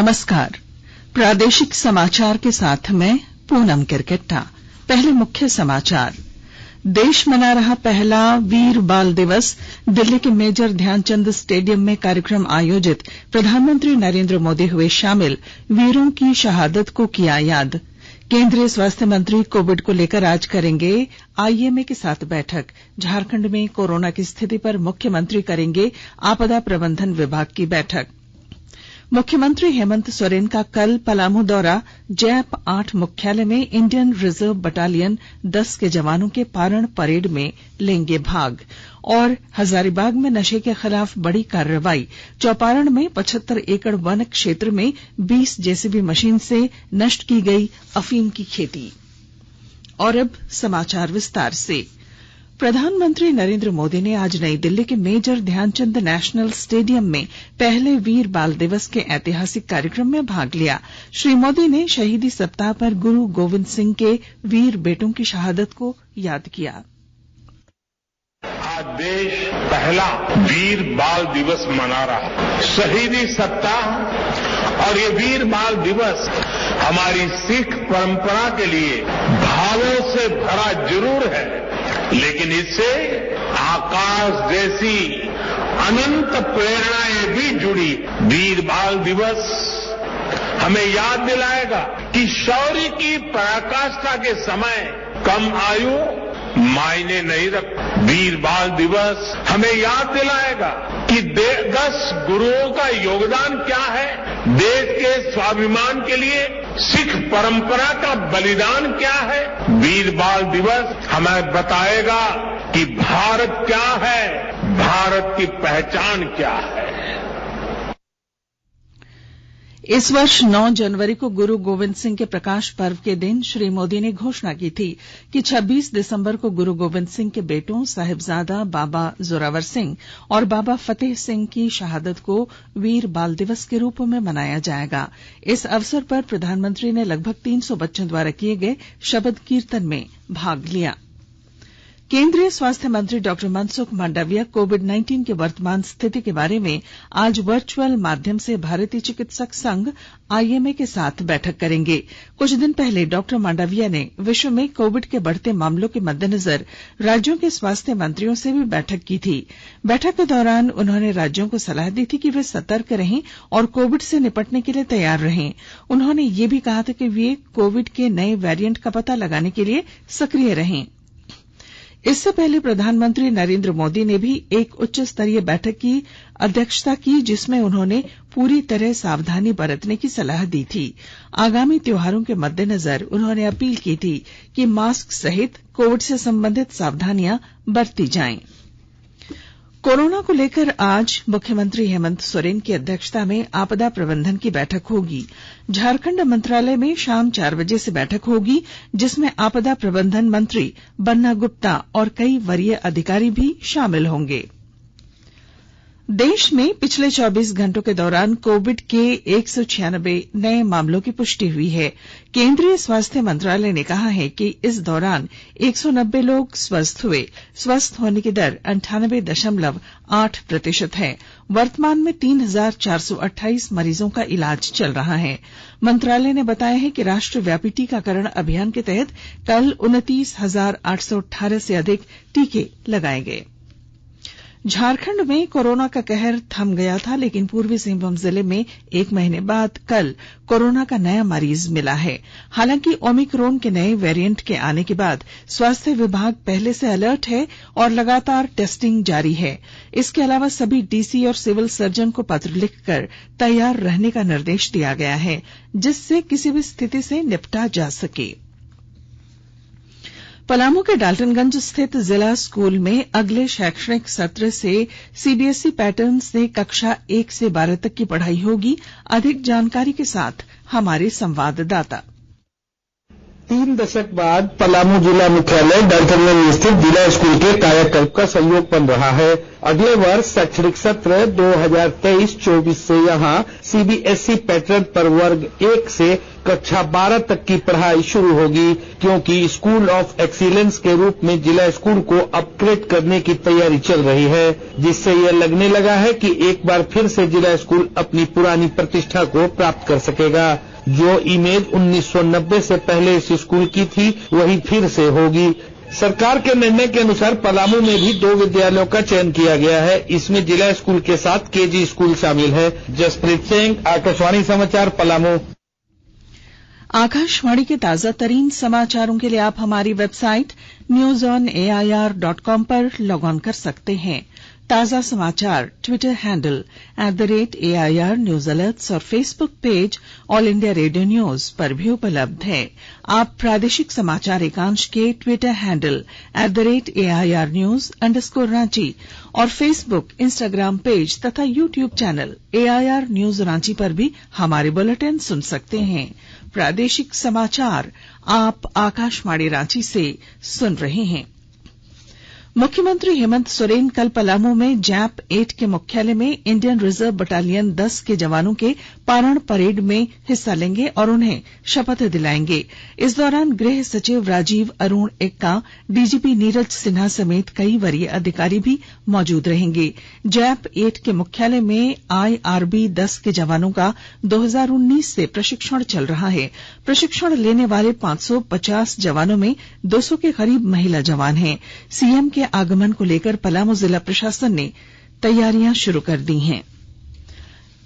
नमस्कार। प्रादेशिक समाचार के साथ मैं पूनम किरकेट्टा। पहले मुख्य समाचार। देश मना रहा पहला वीर बाल दिवस। दिल्ली के मेजर ध्यानचंद स्टेडियम में कार्यक्रम आयोजित। प्रधानमंत्री नरेंद्र मोदी हुए शामिल। वीरों की शहादत को किया याद। केंद्रीय स्वास्थ्य मंत्री कोविड को लेकर आज करेंगे आईएमए के साथ बैठक। झारखंड में कोरोना की स्थिति पर मुख्यमंत्री करेंगे आपदा प्रबंधन विभाग की बैठक। मुख्यमंत्री हेमंत सोरेन का कल पलामू दौरा। जैप 8 मुख्यालय में इंडियन रिजर्व बटालियन 10 के जवानों के पारण परेड में लेंगे भाग। और हजारीबाग में नशे के खिलाफ बड़ी कार्रवाई। चौपारण में 75 एकड़ वन क्षेत्र में 20 जेसीबी मशीन से नष्ट की गई अफीम की खेती। और अब समाचार विस्तार से। प्रधानमंत्री नरेंद्र मोदी ने आज नई दिल्ली के मेजर ध्यानचंद नेशनल स्टेडियम में पहले वीर बाल दिवस के ऐतिहासिक कार्यक्रम में भाग लिया। श्री मोदी ने शहीदी सप्ताह पर गुरु गोविंद सिंह के वीर बेटों की शहादत को याद किया। आज देश पहला वीर बाल दिवस मना रहा है। शहीदी सप्ताह और ये वीर बाल दिवस हमारी सिख परंपरा के लिए भावों से भरा जरूर है, लेकिन इससे आकाश जैसी अनंत प्रेरणाएं भी जुड़ी। वीर बाल दिवस हमें याद दिलाएगा कि शौर्य की पराकाष्ठा के समय कम आयु मायने नहीं रखती। वीर बाल दिवस हमें याद दिलाएगा कि 10 गुरुओं का योगदान क्या है, देश के स्वाभिमान के लिए सिख परंपरा का बलिदान क्या है। वीर बाल दिवस हमें बताएगा कि भारत क्या है, भारत की पहचान क्या है। इस वर्ष 9 जनवरी को गुरु गोविंद सिंह के प्रकाश पर्व के दिन श्री मोदी ने घोषणा की थी कि 26 दिसंबर को गुरु गोविंद सिंह के बेटों साहिबजादा बाबा जोरावर सिंह और बाबा फतेह सिंह की शहादत को वीर बाल दिवस के रूप में मनाया जाएगा। इस अवसर पर प्रधानमंत्री ने लगभग 300 बच्चों द्वारा किए गए शबद कीर्तन में भाग लिया। केंद्रीय स्वास्थ्य मंत्री डॉक्टर मनसुख मांडविया कोविड-19 की वर्तमान स्थिति के बारे में आज वर्चुअल माध्यम से भारतीय चिकित्सक संघ आईएमए के साथ बैठक करेंगे। कुछ दिन पहले डॉक्टर मांडविया ने विश्व में कोविड के बढ़ते मामलों के मद्देनजर राज्यों के स्वास्थ्य मंत्रियों से भी बैठक की थी। बैठक के दौरान उन्होंने राज्यों को सलाह दी थी कि वे सतर्क रहें और कोविड से निपटने के लिए तैयार रहें। उन्होंने ये भी कहा था कि वे कोविड के नए वेरिएंट का पता लगाने के लिए सक्रिय रहें। इससे पहले प्रधानमंत्री नरेंद्र मोदी ने भी एक उच्च स्तरीय बैठक की अध्यक्षता की, जिसमें उन्होंने पूरी तरह सावधानी बरतने की सलाह दी थी। आगामी त्योहारों के मद्देनजर उन्होंने अपील की थी कि मास्क सहित कोविड से संबंधित सावधानियां बरती जाएं। कोरोना को लेकर आज मुख्यमंत्री हेमंत सोरेन की अध्यक्षता में आपदा प्रबंधन की बैठक होगी। झारखंड मंत्रालय में शाम 4 बजे से बैठक होगी, जिसमें आपदा प्रबंधन मंत्री बन्ना गुप्ता और कई वरीय अधिकारी भी शामिल होंगे। देश में पिछले 24 घंटों के दौरान कोविड के 196 नए मामलों की पुष्टि हुई है। केंद्रीय स्वास्थ्य मंत्रालय ने कहा है कि इस दौरान 190 लोग स्वस्थ हुए। स्वस्थ होने की दर 98.8% है। वर्तमान में 3428 मरीजों का इलाज चल रहा है। मंत्रालय ने बताया है कि राष्ट्रव्यापी टीकाकरण अभियान के तहत कल 29,818 से अधिक टीके लगाए गए। झारखंड में कोरोना का कहर थम गया था, लेकिन पूर्वी सिंहभूम जिले में 1 महीने बाद कल कोरोना का नया मरीज मिला है। हालांकि ओमिक्रॉन के नए वेरिएंट के आने के बाद स्वास्थ्य विभाग पहले से अलर्ट है और लगातार टेस्टिंग जारी है। इसके अलावा सभी डीसी और सिविल सर्जन को पत्र लिखकर तैयार रहने का निर्देश दिया गया है, जिससे किसी भी स्थिति से निपटा जा सके। पलामू के डाल्टनगंज स्थित जिला स्कूल में अगले शैक्षणिक सत्र से सीबीएसई पैटर्न से कक्षा 1 से 12 तक की पढ़ाई होगी। अधिक जानकारी के साथ हमारे संवाददाता। 3 दशक बाद पलामू जिला मुख्यालय डाल्टनगंज स्थित जिला स्कूल के कायाकल्प का सहयोग बन रहा है। अगले वर्ष शैक्षणिक सत्र 2023-24 से यहां सीबीएसई पैटर्न पर वर्ग 1 से कक्षा 12 तक की पढ़ाई शुरू होगी, क्योंकि स्कूल ऑफ एक्सीलेंस के रूप में जिला स्कूल को अपग्रेड करने की तैयारी चल रही है, जिससे यह लगने लगा है कि एक बार फिर से जिला स्कूल अपनी पुरानी प्रतिष्ठा को प्राप्त कर सकेगा। जो इमेज 1990 से पहले इस स्कूल की थी वही फिर से होगी। सरकार के निर्णय के अनुसार पलामू में भी 2 विद्यालयों का चयन किया गया है। इसमें जिला स्कूल के साथ केजी स्कूल शामिल है। जसप्रीत सिंह, आकाशवाणी समाचार, पलामू। आकाशवाणी के ताजा तरीन समाचारों के लिए आप हमारी वेबसाइट newsonair.com पर लॉग ऑन कर सकते हैं। ताजा समाचार Twitter handle @AIR news alerts और Facebook page All India Radio News पर भी उपलब्ध है। आप प्रादेशिक समाचार एकांश के ट्विटर हैंडल @AIR न्यूज _ और फेसबुक, इंस्टाग्राम पेज तथा YouTube channel AIR news Ranchi पर भी हमारे बुलेटिन सुन सकते हैं। प्रादेशिक समाचार आप आकाशवाणी रांची से सुन रहे हैं। मुख्यमंत्री हेमंत सोरेन कल पलामू में जैप 8 के मुख्यालय में इंडियन रिजर्व बटालियन 10 के जवानों के पारण परेड में हिस्सा लेंगे और उन्हें शपथ दिलाएंगे। इस दौरान गृह सचिव राजीव अरुण एक्का, डीजीपी नीरज सिन्हा समेत कई वरीय अधिकारी भी मौजूद रहेंगे। जैप 8 के मुख्यालय में IRB 10 के जवानों का 2019 से प्रशिक्षण चल रहा है। प्रशिक्षण लेने वाले 550 जवानों में 200 के करीब महिला जवान हैं। सीएम के आगमन को लेकर पलामू जिला प्रशासन ने तैयारियां शुरू कर दी हैं।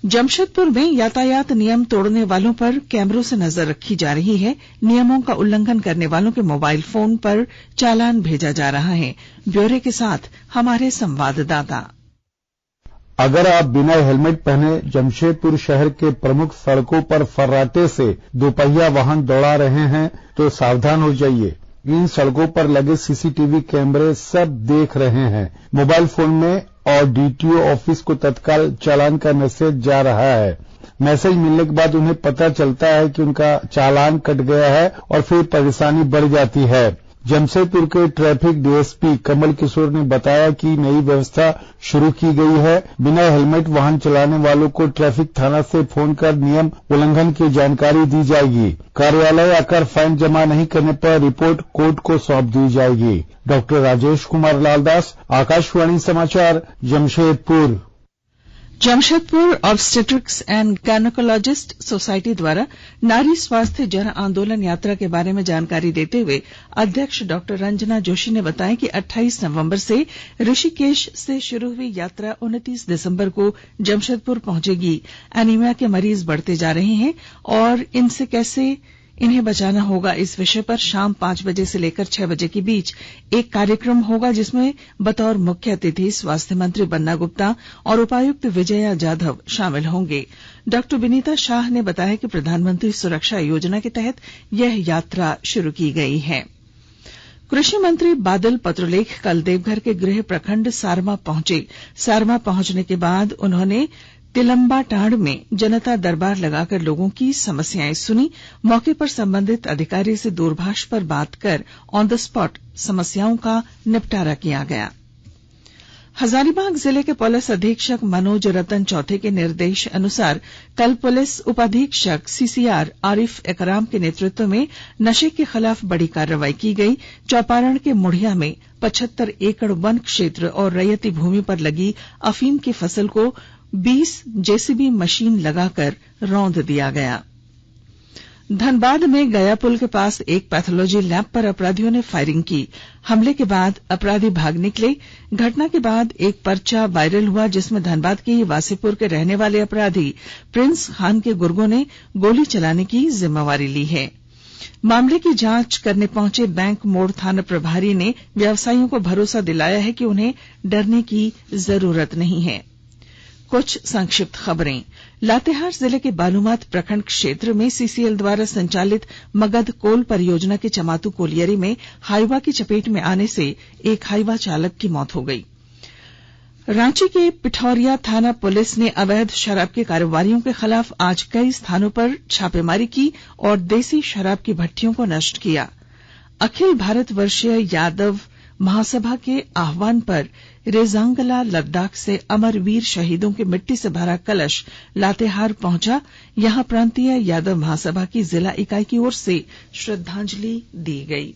जमशेदपुर में यातायात नियम तोड़ने वालों पर कैमरों से नजर रखी जा रही है। नियमों का उल्लंघन करने वालों के मोबाइल फोन पर चालान भेजा जा रहा है। ब्यौरे के साथ हमारे संवाददाता। अगर आप बिना हेलमेट पहने जमशेदपुर शहर के प्रमुख सड़कों पर फर्राटे से दोपहिया वाहन दौड़ा रहे हैं तो सावधान हो जाइए। इन सड़कों पर लगे सीसीटीवी कैमरे सब देख रहे हैं। मोबाइल फोन में और डीटीओ ऑफिस को तत्काल चालान का मैसेज जा रहा है। मैसेज मिलने के बाद उन्हें पता चलता है कि उनका चालान कट गया है और फिर परेशानी बढ़ जाती है। जमशेदपुर के ट्रैफिक डीएसपी कमल किशोर ने बताया कि नई व्यवस्था शुरू की गई है। बिना हेलमेट वाहन चलाने वालों को ट्रैफिक थाना से फोन कर नियम उल्लंघन की जानकारी दी जाएगी। कार्यालय आकर फाइन जमा नहीं करने पर रिपोर्ट कोर्ट को सौंप दी जाएगी। डॉक्टर राजेश कुमार लालदास, आकाशवाणी समाचार, Jamshedpur. Jamshedpur obstetrics and gynaecologist society द्वारा नारी स्वास्थ्य जन आंदोलन यात्रा के बारे में जानकारी देते हुए अध्यक्ष डॉक्टर रंजना जोशी ने बताया कि 28 नवंबर से ऋषिकेश से शुरू हुई यात्रा 29 दिसंबर को जमशेदपुर पहुंचेगी। एनीमिया के मरीज बढ़ते जा रहे हैं और इनसे कैसे इन्हें बचाना होगा, इस विषय पर शाम 5 बजे से लेकर 6 बजे के बीच एक कार्यक्रम होगा, जिसमें बतौर मुख्य अतिथि स्वास्थ्य मंत्री बन्ना गुप्ता और उपायुक्त विजया जाधव शामिल होंगे। डॉक्टर विनीता शाह ने बताया कि प्रधानमंत्री सुरक्षा योजना के तहत यह यात्रा शुरू की गई है। कृषि मंत्री बादल पत्रलेख कल देवघर के गृह प्रखंड सारमा पहुंचे। सारमा पहुंचने के बाद उन्होंने तिलंबाटांड़ में जनता दरबार लगाकर लोगों की समस्याएं सुनी। मौके पर संबंधित अधिकारी से दूरभाष पर बात कर ऑन द स्पॉट समस्याओं का निपटारा किया गया। हजारीबाग जिले के पुलिस अधीक्षक मनोज रतन चौथे के निर्देश अनुसार कल पुलिस उपाधीक्षक सीसीआर आरिफ एकराम के नेतृत्व में नशे के खिलाफ बड़ी कार्रवाई की गई। चौपारण के मुढ़िया में 75 एकड़ वन क्षेत्र और रैयती भूमि पर लगी अफीम की फसल को 20 जेसीबी मशीन लगाकर रौंद दिया गया। धनबाद में गया पुल के पास एक पैथोलॉजी लैब पर अपराधियों ने फायरिंग की। हमले के बाद अपराधी भाग निकले। घटना के बाद एक पर्चा वायरल हुआ, जिसमें धनबाद के ही वासीपुर के रहने वाले अपराधी प्रिंस खान के गुर्गों ने गोली चलाने की जिम्मेवारी ली है। मामले की जांच करने पहुंचे बैंक मोड़ थाना प्रभारी ने व्यवसायियों को भरोसा दिलाया है कि उन्हें डरने की जरूरत नहीं है। कुछ संक्षिप्त खबरें। लातेहार जिले के बालूमाथ प्रखंड क्षेत्र में सीसीएल द्वारा संचालित मगध कोल परियोजना के चमातू कोलियरी में हाईवा की चपेट में आने से एक हाईवा चालक की मौत हो गई। रांची के पिठौरिया थाना पुलिस ने अवैध शराब के कारोबारियों के खिलाफ आज कई स्थानों पर छापेमारी की और देसी शराब की भट्टियों को नष्ट किया। अखिल भारत वर्षीय यादव महासभा के आह्वान पर रेजांगला लद्दाख से अमरवीर शहीदों की मिट्टी से भरा कलश लातेहार पहुंचा। यहां प्रांतीय यादव महासभा की जिला इकाई की ओर से श्रद्धांजलि दी गई।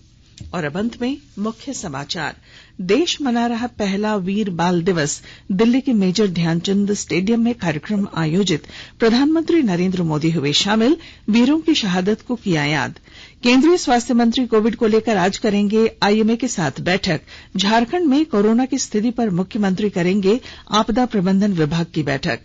और अब अंत में मुख्य समाचार। देश मना रहा पहला वीर बाल दिवस। दिल्ली के मेजर ध्यानचंद स्टेडियम में कार्यक्रम आयोजित। प्रधानमंत्री नरेंद्र मोदी हुए शामिल। वीरों की शहादत को किया याद। केंद्रीय स्वास्थ्य मंत्री कोविड को लेकर आज करेंगे आईएमए के साथ बैठक। झारखंड में कोरोना की स्थिति पर मुख्यमंत्री करेंगे आपदा प्रबंधन विभाग की बैठक।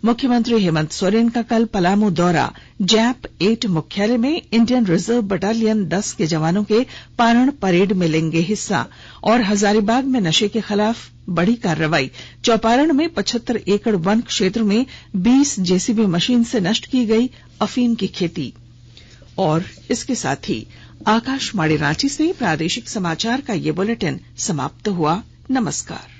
मुख्यमंत्री हेमंत सोरेन का कल पलामू दौरा। जैप 8 मुख्यालय में इंडियन रिजर्व बटालियन 10 के जवानों के पारण परेड में लेंगे हिस्सा। और हजारीबाग में नशे के खिलाफ बड़ी कार्रवाई। चौपारण में 75 एकड़ वन क्षेत्र में 20 जेसीबी मशीन से नष्ट की गई अफीम की खेती। और इसके साथ ही आकाशवाणी रांची से प्रादेशिक समाचार का ये बुलेटिन समाप्त हुआ। नमस्कार।